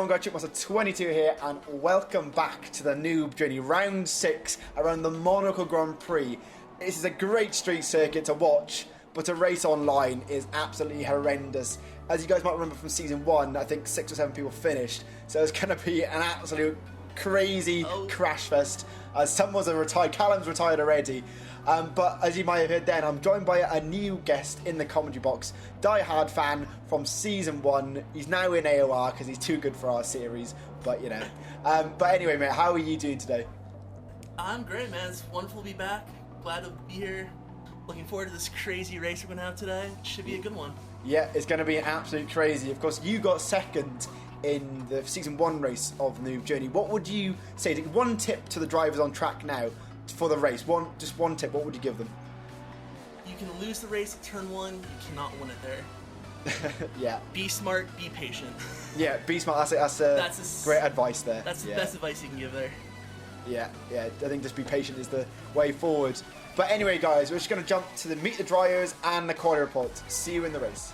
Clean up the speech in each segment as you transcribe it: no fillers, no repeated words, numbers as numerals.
guys, Chipmaster 22 here, and welcome back to the Noob Journey, round 6 around the Monaco Grand Prix. This is a great street circuit to watch, but to race online is absolutely horrendous. As you guys might remember from season 1, I think 6 or 7 people finished, so it's going to be an absolute crazy crash fest. Someone's retired, Callum's retired already. But as you might have heard then, I'm joined by a new guest in the commentary box, die-hard fan from season 1. He's now in AOR because he's too good for our series, but you know. But anyway, mate, how are you doing today? I'm great, man. It's wonderful to be back. Glad to be here. Looking forward to this crazy race we're going to have today. It should be a good one. Yeah, it's going to be absolutely crazy. Of course, you got second in the season 1 race of Noob Journey. What would you say? One tip to the drivers on track now for the race. Just one tip. What would you give them? You can lose the race at turn 1. You cannot win it there. Yeah. Be smart. Be patient. Yeah. Be smart. That's great advice there. That's the best advice you can give there. Yeah. I think just be patient is the way forward. But anyway, guys, we're just going to jump to the meet the drivers and the quality reports. See you in the race.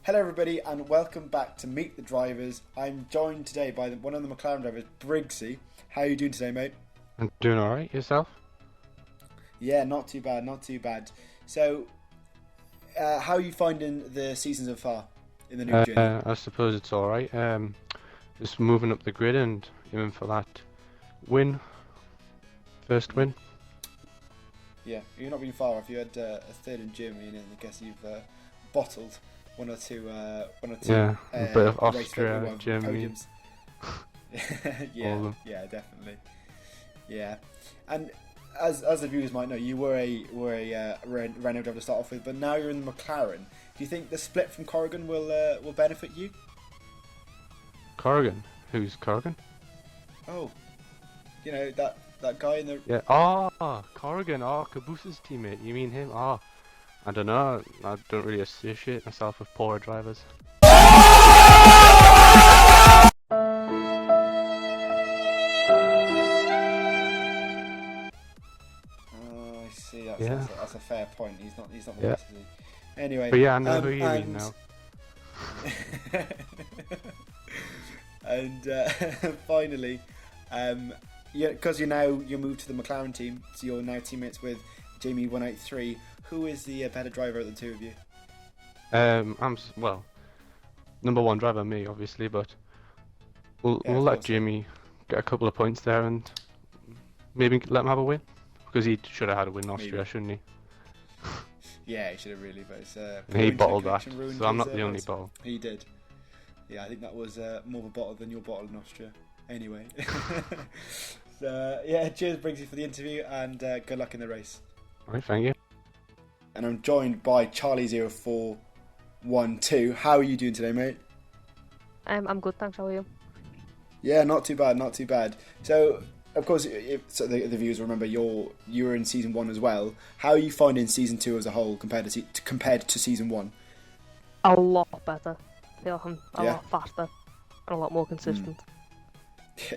Hello everybody and welcome back to Meet the Drivers. I'm joined today by one of the McLaren drivers, Briggsy. How are you doing today, mate? I'm doing alright, yourself? Yeah, not too bad, not too bad. So, how are you finding the season so far in the Noob Journey? I suppose it's alright. Just moving up the grid and aiming for that win. First win. Yeah, you're not being far off. You had a third in Germany and I guess you've bottled one or two yeah, a bit of Austria, Germany. Yeah, definitely. Yeah, and as the viewers might know, you were a Renault driver to start off with, but now you're in the McLaren. Do you think the split from Corrigan will benefit you? Corrigan? Who's Corrigan? Oh, you know that guy in the Corrigan. Caboose's teammate. You mean him? I don't know. I don't really associate myself with poorer drivers. I see. That's a fair point. He's not the best, is he? Anyway. But yeah, I know who you mean now. And finally, because you're moved to the McLaren team, so you're now teammates with Jamie 183. Who is the better driver of the two of you? Well, number 1 driver me, obviously, but we'll let Jimmy get a couple of points there and maybe let him have a win, because he should have had a win in Austria, shouldn't he? Yeah, he should have really, but it's he bottled that, so I'm not the only bottle. He did. Yeah, I think that was more of a bottle than your bottle in Austria. Anyway, so yeah, cheers Briggsy for the interview and good luck in the race. Alright, thank you. And I'm joined by Charlie0412. How are you doing today, mate? I'm good, thanks. How are you? Yeah, not too bad, not too bad. So, of course, so the viewers remember you were in season 1 as well. How are you finding season 2 as a whole compared to season 1? A lot better. I feel I'm a lot faster and a lot more consistent.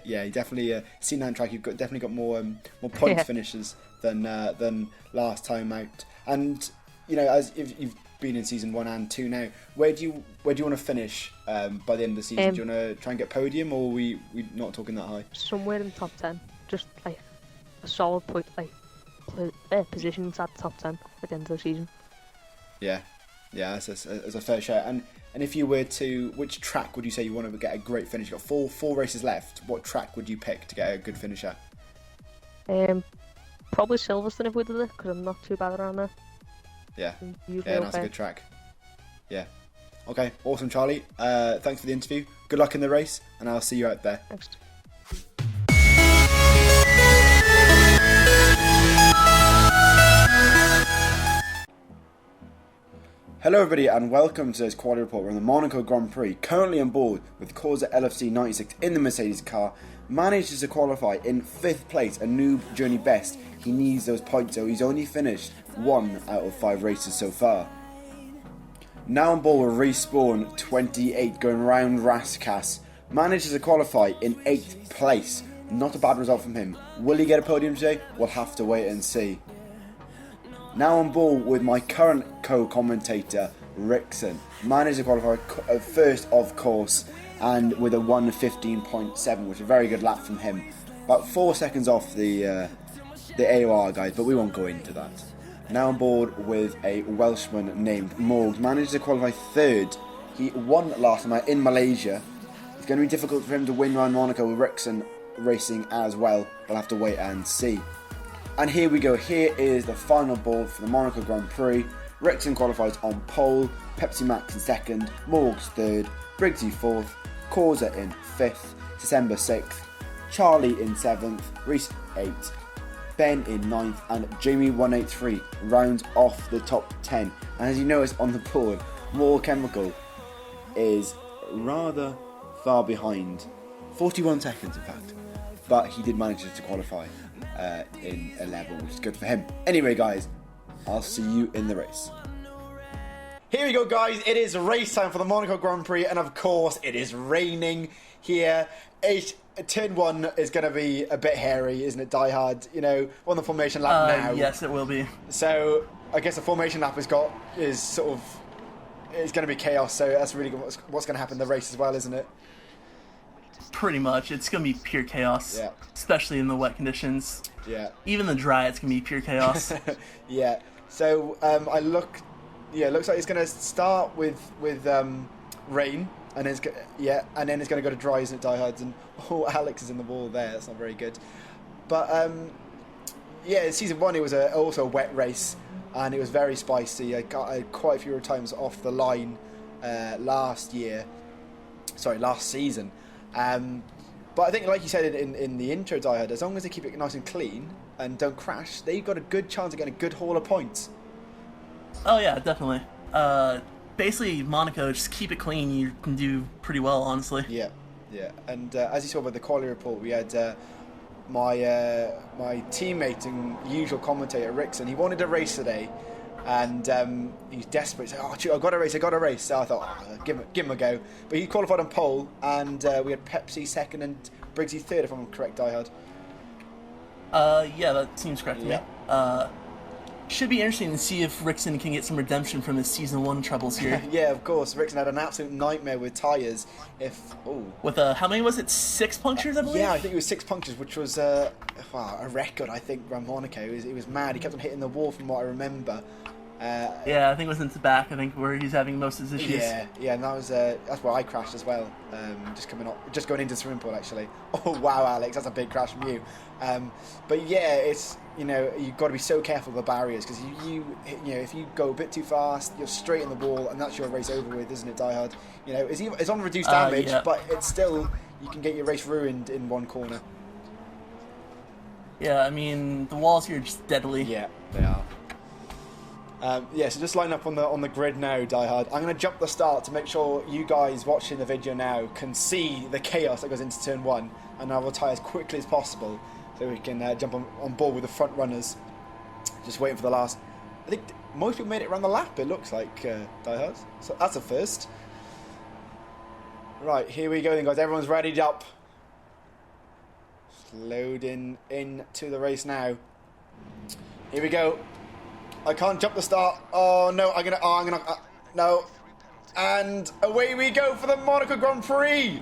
Yeah, you definitely seen that on track. You've definitely got more point finishes than last time out. And you know, as if you've been in season 1 and 2 now, where do you want to finish by the end of the season? Do you want to try and get podium, or are we not talking that high? Somewhere in the top 10, just like a solid point, like positions at the top 10 at the end of the season. Yeah, that's a fair share. And if you were to, which track would you say you want to get a great finish? You've got four races left. What track would you pick to get a good finish at? Probably Silverstone if we did it, because I'm not too bad around there. Yeah, that's a good track. Yeah. Okay, awesome, Charlie. Thanks for the interview. Good luck in the race, and I'll see you out there. Thanks. Hello everybody and welcome to today's quality report. We're on the Monaco Grand Prix, currently on board with Corsa LFC 96 in the Mercedes car. Manages to qualify in 5th place, a Noob Journey best. He needs those points, so he's only finished 1 out of 5 races so far. Now on board with Respawn 28 going round Rascasse. Manages to qualify in 8th place. Not a bad result from him. Will he get a podium today? We'll have to wait and see. Now on board with my current co-commentator, Rickson. Managed to qualify first, of course, and with a 1:15.7, which is a very good lap from him. About 4 seconds off the AOR guys, but we won't go into that. Now on board with a Welshman named Morgs. Managed to qualify third. He won last night in Malaysia. It's going to be difficult for him to win around Monaco with Rickson racing as well. We'll have to wait and see. And here we go. Here is the final board for the Monaco Grand Prix. Rickson qualifies on pole, Pepsi Max in second, Morgs third, Briggsy fourth, Causa in fifth, December 6th, Charlie in 7th, Reese 8th, Ben in 9th, and Jamie 183 rounds off the top 10. And as you notice on the board, More Chemical is rather far behind, 41 seconds in fact, but he did manage to qualify in 11, which is good for him. Anyway guys, I'll see you in the race. Here we go guys, it is race time for the Monaco Grand Prix, and of course it is raining here. Turn 1 is going to be a bit hairy, isn't it, Die Hard? You know, on the formation lap now. Yes, it will be. So I guess the formation lap is going to be chaos, so that's really what's going to happen in the race as well, isn't it? Pretty much. It's going to be pure chaos. Yeah. Especially in the wet conditions. Yeah. Even the dry, it's going to be pure chaos. Yeah. So it looks like it's going to start with rain, and then it's going to go to dry, isn't it, Die Hards? And Alex is in the wall there. That's not very good. But in season 1 it was also a wet race, and it was very spicy. I got quite a few times off the line last season. But I think, like you said in the intro, Die Hard, as long as they keep it nice and clean and don't crash, they've got a good chance of getting a good haul of points. Oh yeah, definitely. Basically, Monaco, just keep it clean, you can do pretty well, honestly. Yeah. And as you saw by the quality report, we had my teammate and usual commentator, Rickson. He wanted a race today, and he's desperate. He said, I got a race. So I thought, give him a go. But he qualified on pole, and we had Pepsi second and Briggsy third, if I'm correct, Die Hard. Yeah, that seems correct to me. Should be interesting to see if Rickson can get some redemption from his season 1 troubles here. Yeah, of course. Rickson had an absolute nightmare with tyres. With how many was it? 6 punctures, I believe? Yeah, I think it was 6 punctures, which was a record, I think, around Monaco. It was mad. He kept on hitting the wall from what I remember. Yeah, I think it was in the back, where he's having most of his issues. Yeah, and that's where I crashed as well. Just going into the swimming pool, actually. Oh wow, Alex, that's a big crash from you. But yeah, it's, you've got to be so careful with the barriers, because if you go a bit too fast, you're straight in the wall, and that's your race over with, isn't it, Die Hard? It's on reduced damage, but it's still, you can get your race ruined in one corner. Yeah, I mean, the walls here are just deadly. Yeah, they are. So just line up on the grid now, Die Hard. I'm going to jump the start to make sure you guys watching the video now can see the chaos that goes into turn 1, and I'll retire as quickly as possible so we can jump on board with the front runners. Just waiting for the last. I think most people made it around the lap, it looks like, Die Hard. So that's a first. Right, here we go then, guys. Everyone's readied up. Just loading into the race now. Here we go. I can't jump the start. Oh no, no. And away we go for the Monaco Grand Prix.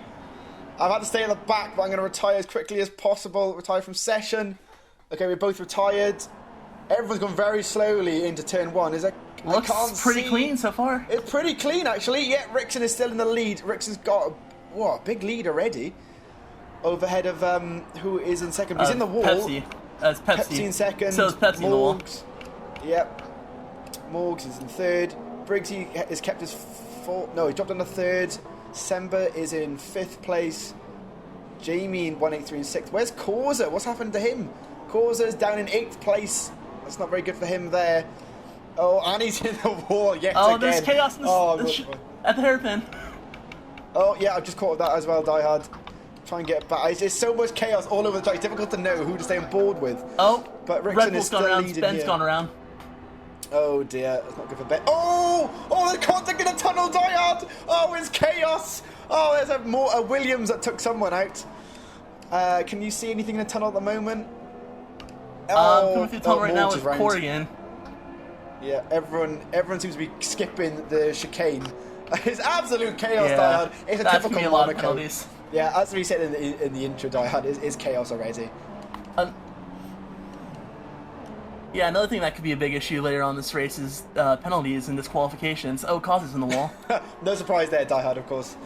I've had to stay at the back, but I'm going to retire as quickly as possible. Retire from session. Okay, we're both retired. Everyone's gone very slowly into turn 1. Looks pretty clean so far. It's pretty clean, actually. Yeah, Rickson is still in the lead. Rickson's got a big lead already. Overhead of who is in second. He's in the wall. Pepsi. That's Pepsi. Pepsi in second. So is Pepsi in the wall. Yep. Morgs is in third. Briggsy is kept as fourth. No, he dropped on the third. Sember is in 5th place. Jamie in 183 in 6th. Where's Causa? What's happened to him? Causa is down in 8th place. That's not very good for him there. Oh, and he's in the wall yet again. Oh, there's chaos at the hairpin. Oh, yeah, I've just caught that as well, Die Hard. Try and get back. There's so much chaos all over the place. It's difficult to know who to stay on board with. Oh, but Rickson Red Bull's is still gone around. leading Ben's here. gone around. Oh dear, that's not good for Ben. Oh, the contact in the tunnel, Die Hard. Oh, it's chaos. Oh, there's a Williams that took someone out. Can you see anything in the tunnel at the moment? Coming through the tunnel right now with Morgs is round. Corrigan. Yeah, everyone seems to be skipping the chicane. It's absolute chaos, Yeah, Die. It's a that's gonna typical be a lot of Monaco. penalties. Yeah, as we said in the intro, Die Hard is chaos already. Yeah, another thing that could be a big issue later on this race is penalties and disqualifications. Oh, causes in the wall. No surprise there, Die Hard, of course.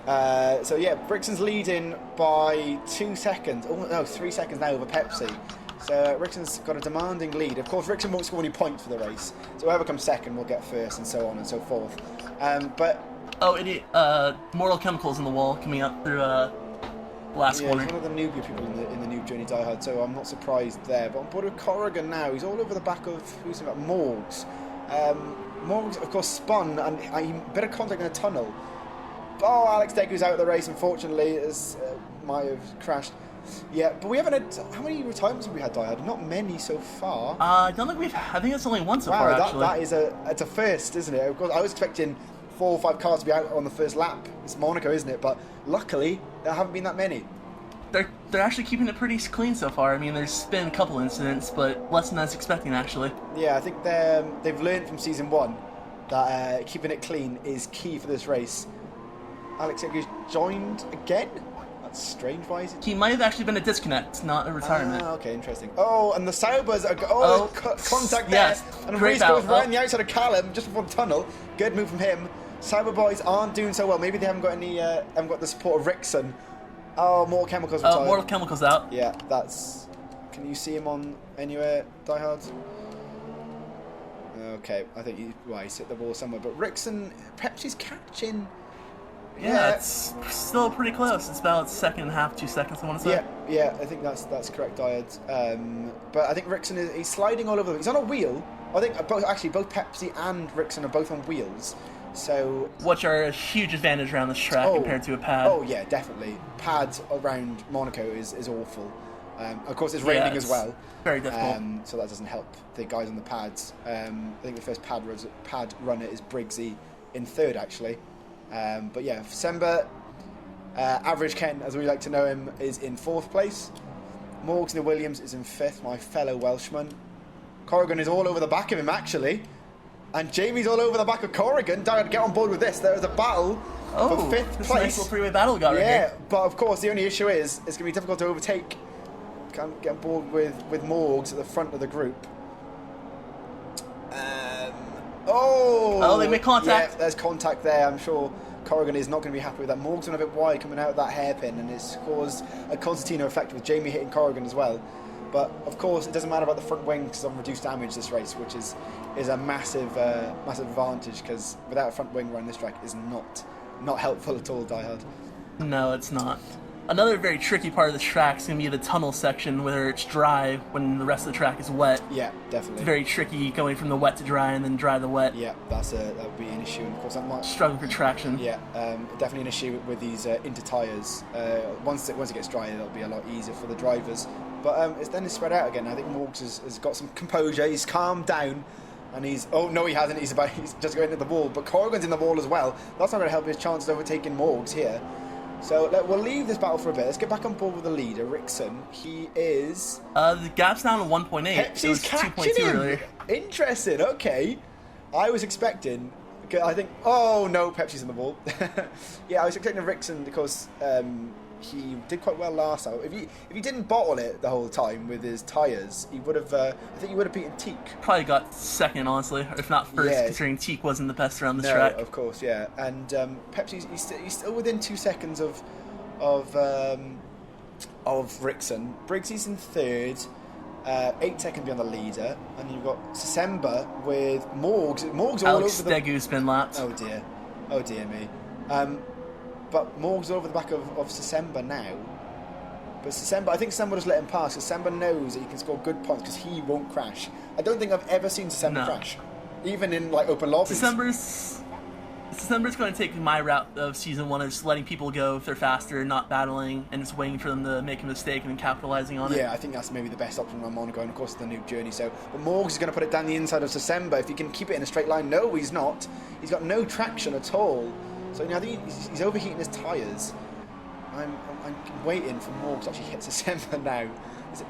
So yeah, Brixton's leading by 2 seconds. Oh no, 3 seconds now over Pepsi. So Rixon's got a demanding lead. Of course, Rixon won't score any points for the race. So whoever comes second will get first, and so on and so forth. But oh, idiot! Mortal chemicals in the wall coming up through last yeah, corner. he's one of the newbie people in the Noob Journey Die Hard, so I'm not surprised there. But on board with Corrigan now, he's all over the back of who's about Morgs. Morgs, of course, spun and he bit of contact in a tunnel. Oh, Alex Degu's out of the race, unfortunately, as might have crashed. Yeah, but we haven't had... How many retirements have we had, Die Hard? Not many so far. I don't think we've... I think it's only one so far, actually. That is it's a first, isn't it? Of course, I was expecting 4 or 5 cars to be out on the first lap. It's Monaco, isn't it? But luckily, there haven't been that many. They're actually keeping it pretty clean so far. I mean, there's been a couple incidents, but less than I was expecting, actually. Yeah, I think they've learned from Season 1 that keeping it clean is key for this race. Alex Degu's joined again? That's strange. Why is it? He might have actually been a disconnect, not a retirement. Ah, okay, interesting. Oh, and the Saubers are... contact yes. there. And Great Reese goes bout. right on the outside of Callum, just before the tunnel. Good move from him. Sauber boys aren't doing so well. Maybe they haven't got the support of Rixon. Oh, Mortal Chemicals retired. Mortal Chemicals out. Yeah, that's... Can you see him on anywhere, Die Hard? Okay, I think he's hit the ball somewhere. But Rixon, Pepsi's catching... Yeah, it's still pretty close. It's about second and a half, 2 seconds, I want to say. Yeah, I think that's correct, Diad. But I think Rixon he's sliding all over. He's on a wheel. I think both Pepsi and Rixon are both on wheels. So which are a huge advantage around this track compared to a pad. Oh yeah, definitely. Pads around Monaco is awful. Of course, it's raining as well. Very difficult. So that doesn't help the guys on the pads. I think the first pad runner is Briggsy in third, actually. But yeah, Sember, Average Ken, as we like to know him, is in 4th place. Morgan Williams is in 5th, my fellow Welshman. Corrigan is all over the back of him, actually. And Jamie's all over the back of Corrigan. Don't get on board with this. There is a battle for 5th place. A nice little three-way battle we got right here. Yeah, but of course, the only issue is it's going to be difficult to overtake. Can't get on board with Morgs at the front of the group. Oh, they make contact. Yeah, there's contact there. I'm sure Corrigan is not going to be happy with that. Morgan's gone a bit wide coming out of that hairpin, and it's caused a concertina effect with Jamie hitting Corrigan as well. But of course, it doesn't matter about the front wing because it's on reduced damage this race, which is a massive advantage because without a front wing running this track is not helpful at all, Die Hard. No, it's not. Another very tricky part of this track is going to be the tunnel section where it's dry when the rest of the track is wet. Yeah, definitely. It's very tricky going from the wet to dry and then dry to wet. Yeah, that would be an issue. And of course, that might... Struggling for traction. Yeah, definitely an issue with these inter tyres. Once it gets dry, it'll be a lot easier for the drivers. But it's spread out again. I think Morgs has got some composure. He's calmed down. And he hasn't. He's just going into the wall. But Corrigan's in the wall as well. That's not going to help his chances of overtaking Morgs here. So we'll leave this battle for a bit. Let's get back on board with the leader, Rixon. He is... the gap's down to 1.8. Pepsi's catching him. Earlier. Interesting. Okay. I was expecting... I think... Oh, no. Pepsi's in the wall. Yeah, I was expecting Rixon because he did quite well last time. If he didn't bottle it the whole time with his tyres, he would have... I think he would have beaten Teak. Probably got second, honestly, if not first, considering Teak wasn't the best around this track. Of course, yeah. And Pepsi's he's still within 2 seconds of Rixon. Briggsy's in 3rd, 8 seconds behind the leader, and you've got Sember with Morgs. Morgs all Alex over the... Degu's been lapped. Oh dear me. But Morg's over the back of Sember now. But I think Sember just let him pass because Sember knows that he can score good points because he won't crash. I don't think I've ever seen Sember crash, even in open lobbies. December's going to take my route of Season 1 of just letting people go if they're faster, not battling, and just waiting for them to make a mistake and then capitalizing on it. Yeah, I think that's maybe the best option on Monaco, and of course the Noob Journey. But Morgs is going to put it down the inside of December. If he can keep it in a straight line, no, he's not. He's got no traction at all. So I think he's overheating his tyres. I'm waiting for Morgs to actually hit December now. Is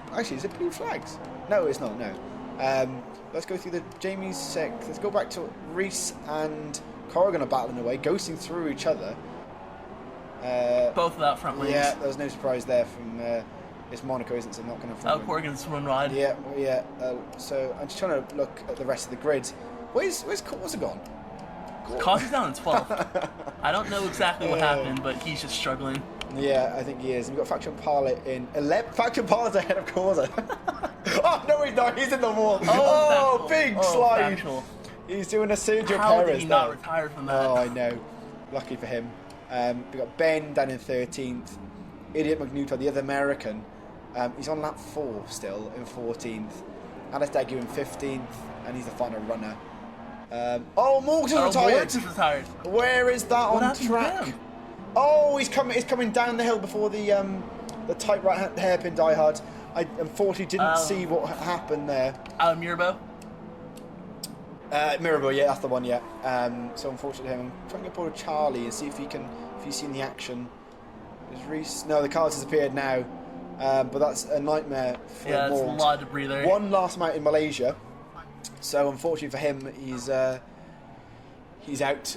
it blue flags? No, it's not. No. Let's go through the Jamie's sixth. Let's go back to Reese and Corrigan are battling away, ghosting through each other. Both without front wings. Yeah, there's no surprise there from it's Monaco, isn't it? So not going to front wing. Corrigan's run wide. Yeah. So I'm just trying to look at the rest of the grid. Where's Corsa gone? Cause's down in 12th. I don't know exactly what happened, but he's just struggling. Yeah, I think he is. We've got Faction Pilot in 11th. Faction Pilot's ahead of Corsa. Oh, no, he's not. He's in the wall. Oh, big slide. Factual. He's doing a Sergio How Perez did he not there. retire from that? Oh, I know. Lucky for him. We've got Ben down in 13th. Idiot McNuta, the other American. He's on lap 4 still in 14th. Alex Dagu in 15th, and he's the final runner. Morgs is retired. Morgs is retired. Where is that What on happened to track? him? Oh, he's coming down the hill before the tight right hairpin diehard. I unfortunately didn't see what happened there. Mirabo? Mirabel, yeah, that's the one, yeah. So unfortunately, I'm trying to get board of Charlie and see if he's seen the action. Is Reese? No, the car's disappeared now. But that's a nightmare for Yeah, it's a Morgs. lot of debris there. One last night in Malaysia. So unfortunately for him, he's out.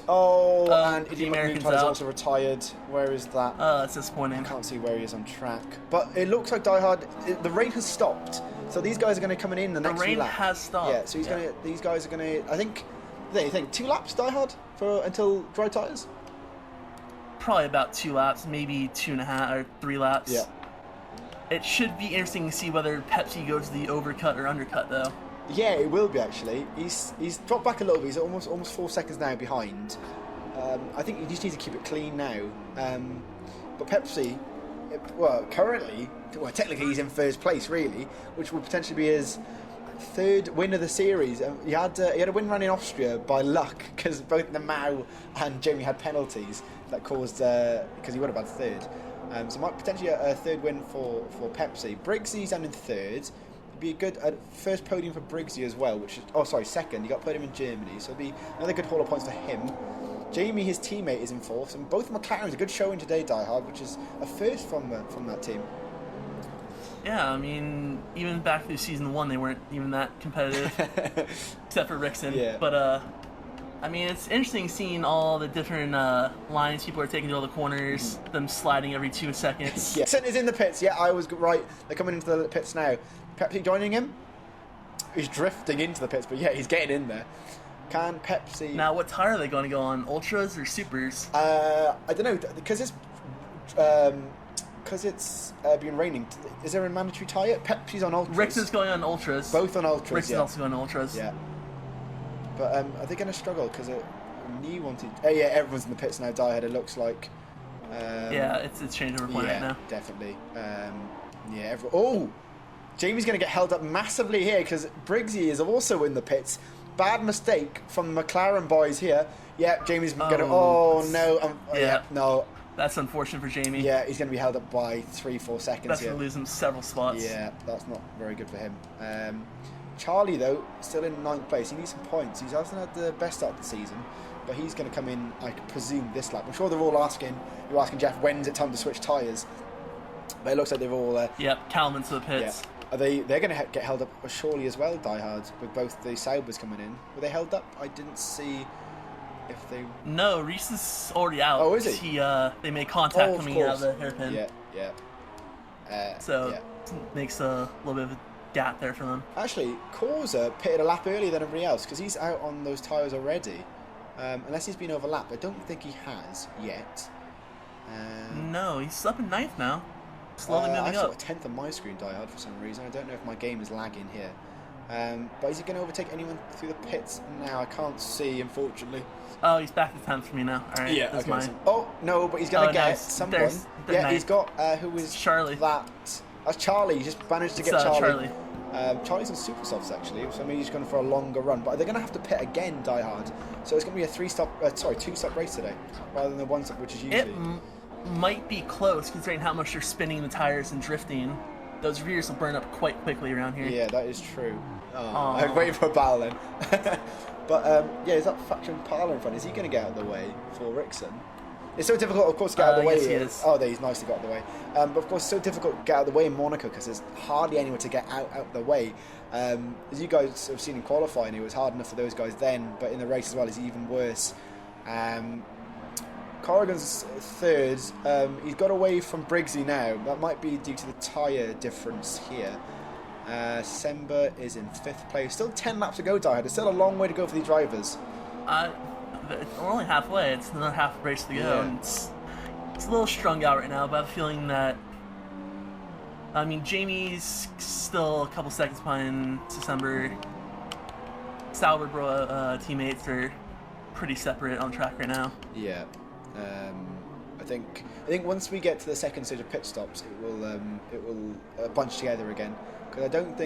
And the Idiot American's McNuta is out. also retired. Where is that? That's disappointing. I can't see where he is on track. But it looks like Die Hard. The rain has stopped. So these guys are going to come in the next rain few laps. has stopped. Yeah. So these guys are going to. I think. You think 2 laps Die Hard until dry tires. Probably about 2 laps, maybe 2.5 or 3 laps. Yeah. It should be interesting to see whether Pepsi goes the overcut or undercut, though. Yeah, it will be actually. He's dropped back a little bit. He's almost 4 seconds now behind. I think he just needs to keep it clean now. But Pepsi, currently, technically he's in first place really, which will potentially be his 3rd win of the series. He had a win run in Austria by luck because both Namau and Jamie had penalties that caused because he would have had 3rd. So might potentially a 3rd win for Pepsi. Briggsy's down in 3rd. It'd be a good first podium for Briggsy as well. 2nd. He got podium in Germany, so it'd be another good haul of points for him. Jamie, his teammate, is in 4th, and both McLarens a good showing today, Die Hard, which is a first from that team. Yeah, I mean, even back through season 1, they weren't even that competitive, except for Rickson. Yeah. But I mean, it's interesting seeing all the different lines people are taking to all the corners, them sliding every 2 seconds. Yeah, St is in the pits. Yeah, I was right. They're coming into the pits now. Pepsi joining him. He's drifting into the pits, but yeah, he's getting in there. Can Pepsi? Now, what tire are they going to go on? Ultras or Supers? I don't know because it's been raining. Is there a mandatory tyre? Pepsi's on ultras. Rickson's going on Ultras. Both on ultras. Rickson's also going on Ultras. Yeah. But are they going to struggle? Because Knee wanted. Oh yeah, everyone's in the pits now. Die Hard. It looks like. Yeah, it's changeover point right now. Definitely. Jamie's going to get held up massively here because Briggsy is also in the pits. Bad mistake from the McLaren boys here. Yeah, Jamie's going to. Oh no! No. That's unfortunate for Jamie. Yeah, he's going to be held up by 3-4 seconds. That's here. going to lose him several spots. Yeah, that's not very good for him. Charlie, though, still in 9th place. He needs some points. He hasn't had the best start of the season, but he's going to come in, I presume, this lap. I'm sure they're all asking Jeff, when's it time to switch tyres? But it looks like they've all... Yep, Calvin to the pits. Yeah. They're going to get held up surely as well, Die Hard, with both the Saubers coming in. Were they held up? I didn't see if they... No, Reese is already out. Oh, is he? They made contact coming out of the hairpin. Yeah. Makes a little bit of a gap there for them. Actually, Corsa pitted a lap earlier than everybody else because he's out on those tyres already. Unless he's been overlapped. I don't think he has yet. No, he's up in 9th now. Slowly moving I've up. got 10th on my screen, Die Hard, for some reason. I don't know if my game is lagging here. But is he going to overtake anyone through the pits now? I can't see, unfortunately. Oh, he's back to 10th for me now. All right, Yeah, that's okay. mine. Oh, no, but he's going to get nice. someone. They're He's nice. got, who is Charlie. that? That's Charlie. He just managed to get Charlie. Charlie's on super softs, actually, so maybe he's going for a longer run. But they're going to have to pit again, Die Hard. So it's going to be a 2-stop race today, rather than the 1-stop, which is usually... It might be close, considering how much they're spinning the tires and drifting. Those rears will burn up quite quickly around here. Yeah, that is true. I'm waiting for a battle then. But, is that Faction Parler in front? Is he going to get out of the way for Rickson? It's so difficult, of course, to get out of the way. Yes, he is. Oh, there, he's nicely got out of the way. But of course, it's so difficult to get out of the way in Monaco because there's hardly anywhere to get out of the way. As you guys have seen in qualifying, it was hard enough for those guys then, but in the race as well, it's even worse. Corrigan's third. He's got away from Briggsy now. That might be due to the tyre difference here. Sember is in 5th place. Still 10 laps to go, Die Hard. There's still a long way to go for these drivers. We're only halfway. It's another half race to go. Yeah. And it's a little strung out right now, but I have a feeling that... I mean, Jamie's still a couple seconds behind December. Sauber teammates are pretty separate on track right now. Yeah. I think once we get to the second stage of pit stops, it will bunch together again. Because I don't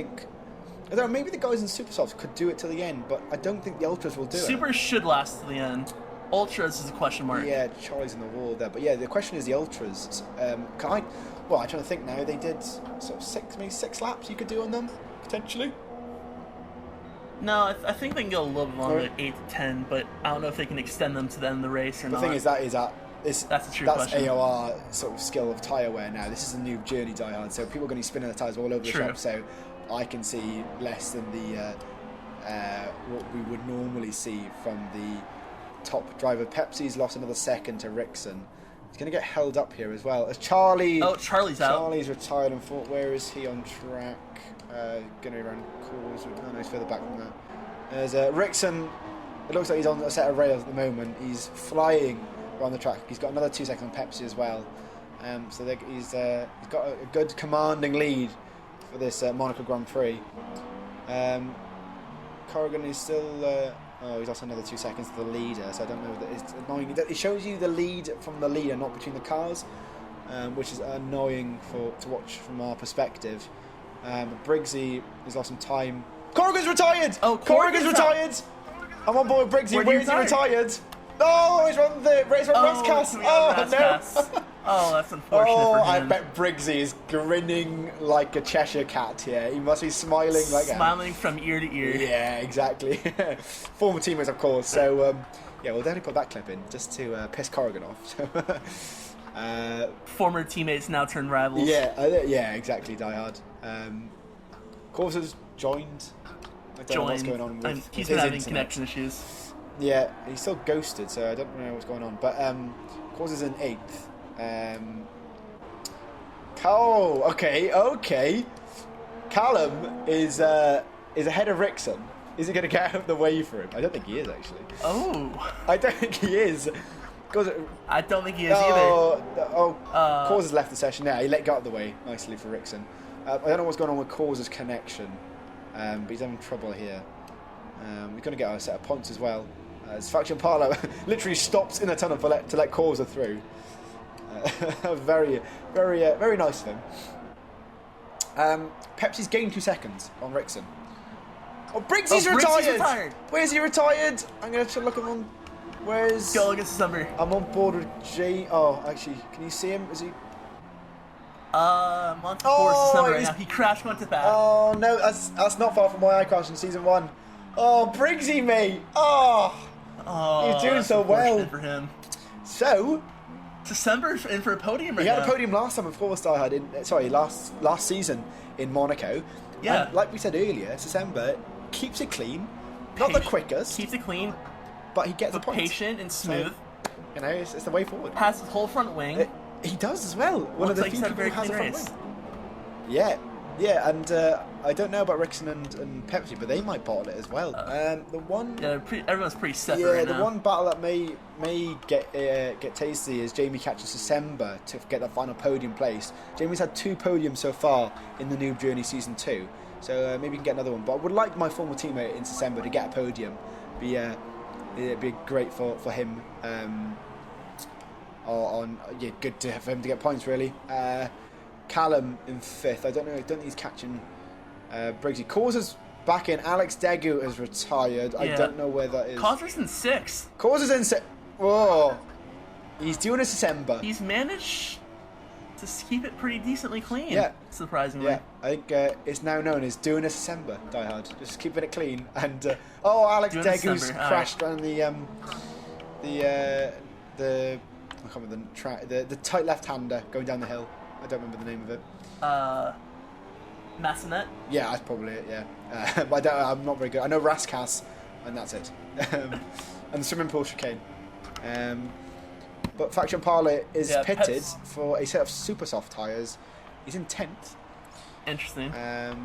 know, maybe the guys in Super Softs could do it till the end, but I don't think the Ultras will do it. Supers should last to the end. Ultras is a question mark. Yeah, Charlie's in the wall there. But yeah, the question is the Ultras. I'm trying to think now. They did sort of 6 laps you could do on them, potentially. No, I think they can go a little bit longer, 8 to 10, but I don't know if they can extend them to the end of the race or not. The thing is that's a true question. AOR sort of skill of tyre wear now. This is a Noob Journey Die Hard, so people are going to be spinning their tyres all over the shop. So I can see less than the what we would normally see from the top driver. Pepsi's lost another second to Rickson. He's going to get held up here as well. As Charlie... Oh, Charlie's out. Charlie's retired and thought, where is he on track? Going to run course. No, he's further back from that. There's Rickson. It looks like he's on a set of rails at the moment. He's flying around the track. He's got another 2 seconds on Pepsi as well. So he's got a good commanding lead for this Monaco Grand Prix. Corrigan is still... he's also another 2 seconds to the leader, so I don't know. It's annoying. It shows you the lead from the leader, not between the cars, which is annoying to watch from our perspective. Briggsy has lost some time. Corrigan's retired! Oh, Corrigan's retired! I'm on board with Briggsy. Where is he retired? Oh, he's run the race on Rascas. Oh, no. Oh, that's unfortunate for him. I bet Briggsy is grinning like a Cheshire cat here. He must be smiling like smiling from ear to ear. Yeah, exactly. Former teammates, of course. So, yeah, we'll definitely put that clip in just to piss Corrigan off. Former teammates now turned rivals. Yeah, exactly. Die Hard. Corsa's joined. I don't know what's going on with he's his been having internet. connection issues. Yeah, he's still ghosted, so I don't know what's going on. But Corsa's in 8th. Okay. Callum is ahead of Rickson. Is he going to get out of the way for him? I don't think he is, actually. Oh. I don't think he is. I don't think he is either. Corsa's left the session now. He let go out of the way nicely for Rickson. I don't know what's going on with Corsa's connection, but he's having trouble here. We're going to get our set of points as well. As Faction Parlo literally stops in a tunnel to let Corsa through. Very nice of him. Pepsi's gained 2 seconds on Rickson. Oh, Briggsy's retired! Where's he retired? I'm going to look at him. Where's... Go against December. I'm on board with Jay. Oh, actually, can you see him? Is he... I'm on board with December right now. He crashed onto the back. Oh, no, that's not far from why I crashed in Season 1. Oh, Briggsy, mate! Oh, he's doing so well. For him. So... December's in for a podium right now. He had a podium last time before I had last season in Monaco. Yeah. And like we said earlier, December keeps it clean. Not the quickest. Keeps it clean. But he gets the points. Patient and smooth. So, it's the way forward. Has his whole front wing. He does as well. One of the few people who has a front wing. Yeah, and I don't know about Rickson and Pepsi, but they might bottle it as well. Everyone's pretty separate right now. The one battle that may get tasty is Jamie catches December to get that final podium place. Jamie's had 2 podiums so far in the Noob Journey Season 2, so maybe he can get another one. But I would like my former teammate in December to get a podium. It'd be great for him. Good for him to get points really. Callum in 5th. I don't think he's catching Briggsy. Corsa's back in. Alex Degu has retired. Yeah. I don't know where that is. Corsa's in 6th. Corsa's in 6th. Whoa. He's doing a December. He's managed to keep it pretty decently clean. Yeah. Surprisingly. Yeah. I think it's now known as doing a December. Die Hard. Just keeping it clean. And Alex Degu's crashed around the I can't remember the tight left-hander going down the hill. I don't remember the name of it. Massenet? Yeah, that's probably it, yeah. But I'm not very good. I know Raskas, and that's it. And the swimming pool chicane. But Faction Parley is pitted for a set of super soft tyres. He's in 10th. Interesting. So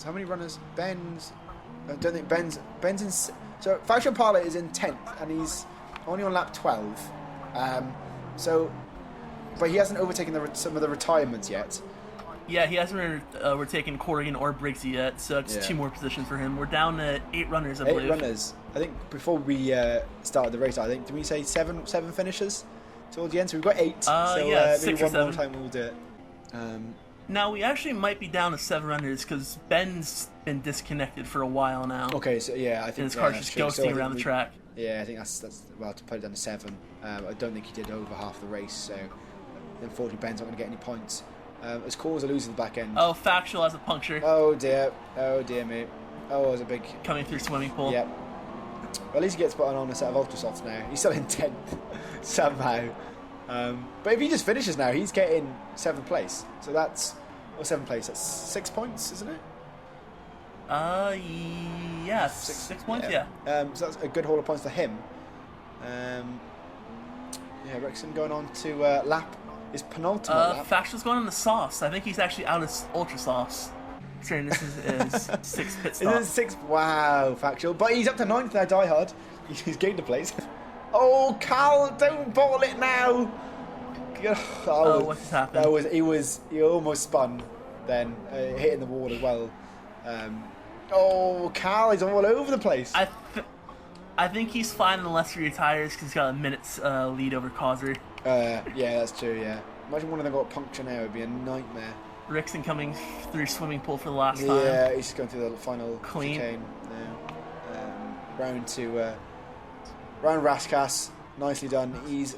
how many runners? Ben's... I don't think Ben's in... So Faction Parley is in 10th, and he's only on lap 12. But he hasn't overtaken some of the retirements yet. Yeah, he hasn't overtaken Corrigan or Briggsy yet, so it's 2 more positions for him. We're down to 8 runners, I believe. 8 runners. I think before we started the race, did we say 7 finishers towards the end? So we've got 8. Yeah, maybe 6 or one 7. more time we'll do it. Now, we actually might be down to 7 runners because Ben's been disconnected for a while now. Okay, so yeah, I think... And his car's just ghosting around the track. Yeah, I think that's well, to put it down to 7. I don't think he did over half the race, so unfortunately Ben's not going to get any points. As Causa loses the back end. Oh, Factual has a puncture. Oh dear mate. Oh, it was a big... Coming through swimming pool. Yep. Well, at least he gets put on a set of ultra softs now. He's still in 10th somehow. But if he just finishes now, he's getting 7th place. So that's... Or 7th place, that's 6 points, isn't it? Yeah, 6 points, yeah. So that's a good haul of points for him. Yeah, Wrexham going on to lap his penultimate lap. Factual's going on the sauce. I think he's actually out of ultra sauce. Considering this is his 6th pit stop. This is 6th. Wow, Factual. But he's up to 9th now, Die Hard. He's gained a place. Oh, Cal, don't bottle it now. What just happened? He almost spun then, hitting the wall as well. Cal, he's all over the place. I think he's fine unless he retires because he's got a minute's lead over Causer. Yeah, that's true, yeah. Imagine one of them got a puncture now, it would be a nightmare. Rickson coming through swimming pool for the last time. Yeah, he's going through the final clean chicane now. Round Raskas, nicely done. He's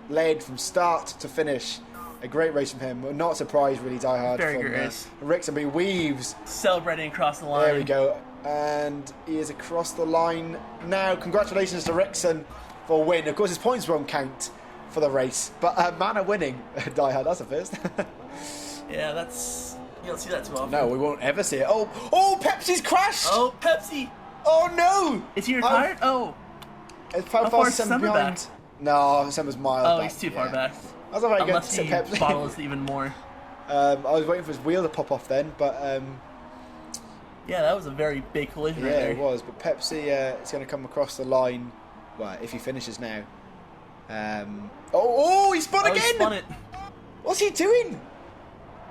led from start to finish. A great race from him. We're not surprised, really, Die Hard. Very good race. Rickson, but he weaves. Celebrating across the line. There we go. And he is across the line now. Congratulations to Rickson for a win. Of course, his points won't count for the race, but Manor winning, Die Hard, that's the first. Yeah, that's... You don't see that too often. No, we won't ever see it. Oh, Pepsi's crashed! Oh, Pepsi! Oh, no! Is he retired? Oh. How far is December behind? Back? No, December's miles back. Oh, he's too far back. That's all right. Unless he Pepsi. bottles even more. I was waiting for his wheel to pop off then, but... yeah, that was a very big collision right there. Yeah, it was. But Pepsi is going to come across the line, well, if he finishes now. He spun again! He spun it. What's he doing?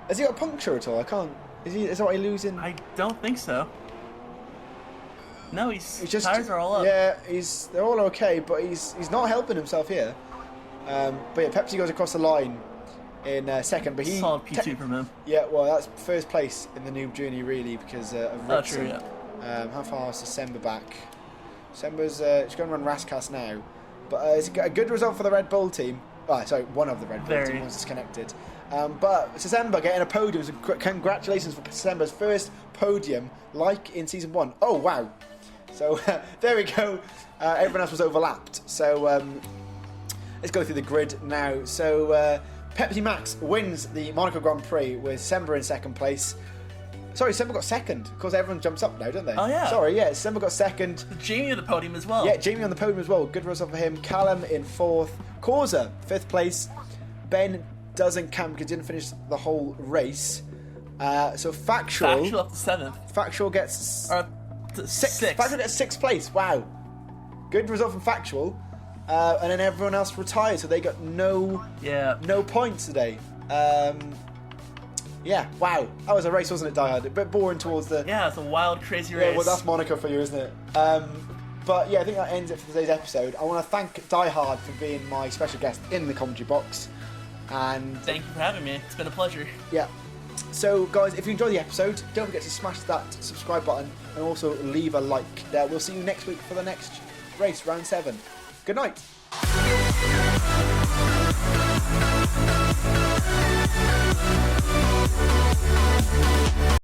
Has he got a puncture at all? I can't... Is that why he's losing? I don't think so. No, he's just... tires are all up. Yeah, they're all okay, but he's not helping himself here. But yeah, Pepsi goes across the line in second, but he... Solid P2 from him. Yeah, well, that's first place in the Noob Journey, really, because of Rickson. Oh, true, yeah. How far is December back? December's she's going to run Raskas now. But it's a good result for the Red Bull team. Oh, sorry, one of the Red Bull team was disconnected. But December getting a podium, so congratulations for December's first podium, like in Season 1. Oh, wow. So, there we go. Everyone else was overlapped. So, let's go through the grid now. So, Pepsi Max wins the Monaco Grand Prix with December in second place. Sorry, December got second. Of course, everyone jumps up now, don't they? Oh, yeah. Sorry, yeah, December got second. Jamie on the podium as well. Yeah, Jamie on the podium as well. Good result for him. Callum in fourth. Causa, fifth place. Ben doesn't count because he didn't finish the whole race. So Factual up to 7th. Factual gets sixth. Factual gets sixth place. Wow. Good result from Factual. And then everyone else retired, so they got no points today. Yeah, wow. That was a race, wasn't it, Die Hard? A bit boring towards the... Yeah, it's a wild, crazy race. Yeah, well, that's Monaco for you, isn't it? But yeah, I think that ends it for today's episode. I want to thank Die Hard for being my special guest in the commentary box. And thank you for having me. It's been a pleasure. Yeah. So, guys, if you enjoyed the episode, don't forget to smash that subscribe button and also leave a like. We'll see you next week for the next race, round 7. Good night.